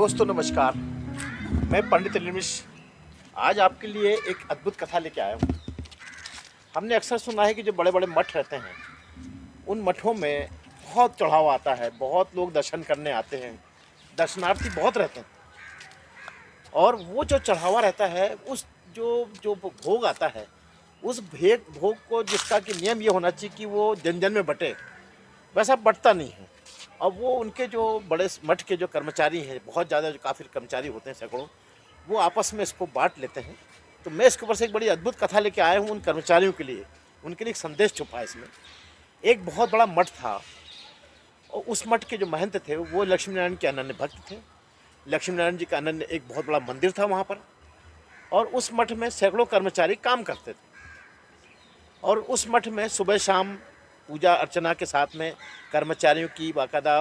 दोस्तों नमस्कार। मैं पंडित अनिल मिश्र आज आपके लिए एक अद्भुत कथा लेके आया हूँ। हमने अक्सर सुना है कि जो बड़े बड़े मठ रहते हैं उन मठों में बहुत चढ़ावा आता है, बहुत लोग दर्शन करने आते हैं, दर्शनार्थी बहुत रहते हैं। और वो जो चढ़ावा रहता है उस जो जो भोग आता है उस भेद भोग को जिसका कि नियम ये होना चाहिए कि वो जन जन में बटे, वैसा बटता नहीं है। अब वो उनके जो बड़े मठ के जो कर्मचारी हैं, बहुत ज़्यादा जो काफ़ी कर्मचारी होते हैं सैकड़ों, वो आपस में इसको बांट लेते हैं। तो मैं इसके ऊपर से एक बड़ी अद्भुत कथा लेके आया हूँ उन कर्मचारियों के लिए। उनके लिए एक संदेश छुपा है इसमें। एक बहुत बड़ा मठ था और उस मठ के जो महंत थे वो लक्ष्मी नारायण के अनन्य भक्त थे। लक्ष्मी नारायण जी का अनन्य एक बहुत बड़ा मंदिर था वहाँ पर, और उस मठ में सैकड़ों कर्मचारी काम करते थे। और उस मठ में सुबह शाम पूजा अर्चना के साथ में कर्मचारियों की बाकायदा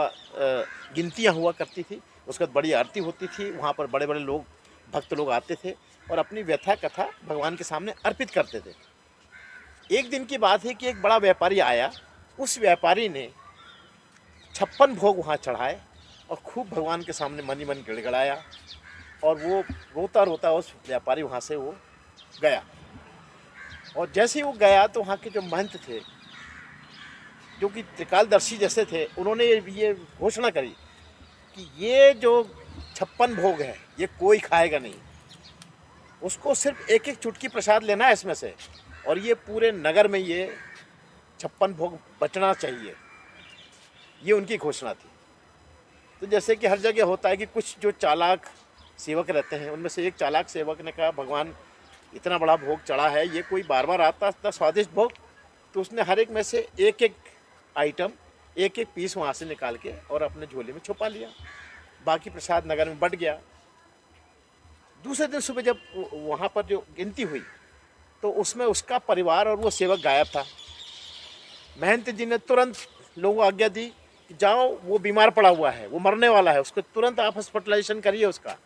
गिनतियाँ हुआ करती थी। उसके बाद बड़ी आरती होती थी। वहाँ पर बड़े बड़े लोग, भक्त लोग आते थे और अपनी व्यथा कथा भगवान के सामने अर्पित करते थे। एक दिन की बात है कि एक बड़ा व्यापारी आया। उस व्यापारी ने 56 भोग वहाँ चढ़ाए और खूब भगवान के सामने मन ही मन गिड़गिड़ाया। और वो रोता रोता उस व्यापारी वहाँ से वो गया। और जैसे ही वो गया तो वहाँ के जो महंत थे, जो कि त्रिकालदर्शी जैसे थे, उन्होंने ये घोषणा करी कि ये जो 56 भोग है ये कोई खाएगा नहीं, उसको सिर्फ एक एक चुटकी प्रसाद लेना है इसमें से, और ये पूरे नगर में ये 56 भोग बचना चाहिए। ये उनकी घोषणा थी। तो जैसे कि हर जगह होता है कि कुछ जो चालाक सेवक रहते हैं, उनमें से एक चालाक सेवक ने कहा भगवान इतना बड़ा भोग चढ़ा है, ये कोई बार बार आता इतना स्वादिष्ट भोग। तो उसने हर एक में से एक एक आइटम, एक एक पीस वहाँ से निकाल के और अपने झोले में छुपा लिया। बाकी प्रसाद नगर में बंट गया। दूसरे दिन सुबह जब वहाँ पर जो गिनती हुई तो उसमें उसका परिवार और वो सेवक गायब था। महंत जी ने तुरंत लोगों को आज्ञा दी कि जाओ, वो बीमार पड़ा हुआ है, वो मरने वाला है, उसको तुरंत आप हॉस्पिटलाइजेशन करिए उसका।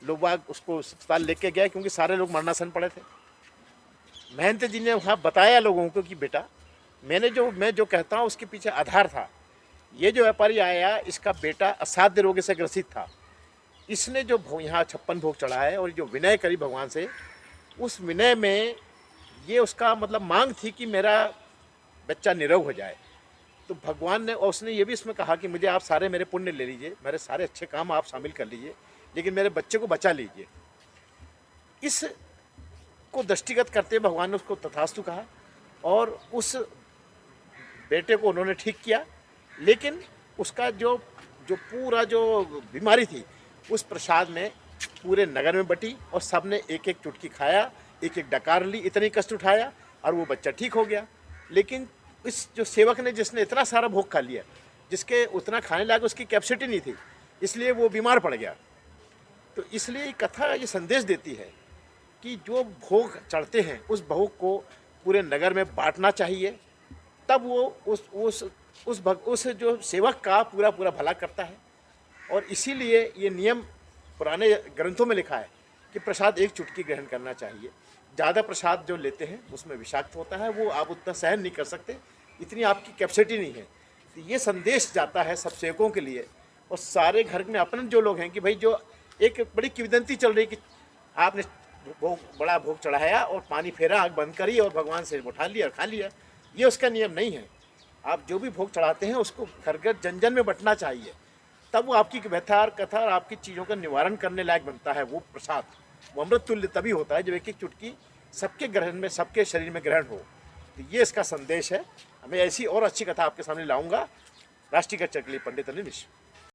लोग बाग उसको अस्पताल लेके गए क्योंकि सारे लोग मरनासन पड़े थे। महंत जी ने वहाँ बताया लोगों को कि बेटा मैं जो कहता हूँ उसके पीछे आधार था। ये जो व्यापारी आया इसका बेटा असाध्य रोग से ग्रसित था। इसने जो यहाँ 56 भोग चढ़ा है और जो विनय करी भगवान से, उस विनय में ये उसका मतलब मांग थी कि मेरा बच्चा निरोग हो जाए। तो भगवान ने, और उसने ये भी इसमें कहा कि मुझे आप सारे मेरे पुण्य ले लीजिए, मेरे सारे अच्छे काम आप शामिल कर लीजिए, लेकिन मेरे बच्चे को बचा लीजिए। इस को दृष्टिगत करते भगवान ने उसको तथास्तु कहा और उस बेटे को उन्होंने ठीक किया। लेकिन उसका जो जो पूरा जो बीमारी थी उस प्रसाद में पूरे नगर में बटी और सब ने एक एक चुटकी खाया, एक एक डकार ली, इतनी कष्ट उठाया और वो बच्चा ठीक हो गया। लेकिन इस जो सेवक ने, जिसने इतना सारा भोग खा लिया, जिसके उतना खाने लायक उसकी कैपेसिटी नहीं थी, इसलिए वो बीमार पड़ गया। तो इसलिए ये कथा ये संदेश देती है कि जो भोग चढ़ते हैं उस भोग को पूरे नगर में बांटना चाहिए, तब वो उस जो सेवक का पूरा पूरा भला करता है। और इसीलिए ये नियम पुराने ग्रंथों में लिखा है कि प्रसाद एक चुटकी ग्रहण करना चाहिए। ज़्यादा प्रसाद जो लेते हैं उसमें विषाक्त होता है, वो आप उतना सहन नहीं कर सकते, इतनी आपकी कैपेसिटी नहीं है। तो ये संदेश जाता है सब सेवकों के लिए और सारे घर में अपने जो लोग हैं कि भाई जो एक बड़ी किंवदंती चल रही कि आपने भोग, बड़ा भोग चढ़ाया और पानी फेरा, आग बंद करी और भगवान से उठा लिया और खा लिया, ये उसका नियम नहीं है। आप जो भी भोग चढ़ाते हैं उसको घर घर जन जन में बंटना चाहिए, तब वो आपकी व्यथा और कथा और आपकी चीज़ों का निवारण करने लायक बनता है। वो प्रसाद, वो अमृत तुल्य तभी होता है जब एक एक चुटकी सबके ग्रहण में, सबके शरीर में ग्रहण हो। तो ये इसका संदेश है। मैं ऐसी और अच्छी कथा आपके सामने लाऊंगा। राष्ट्रीय कच्चर के लिए पंडित अनिल मिश्र।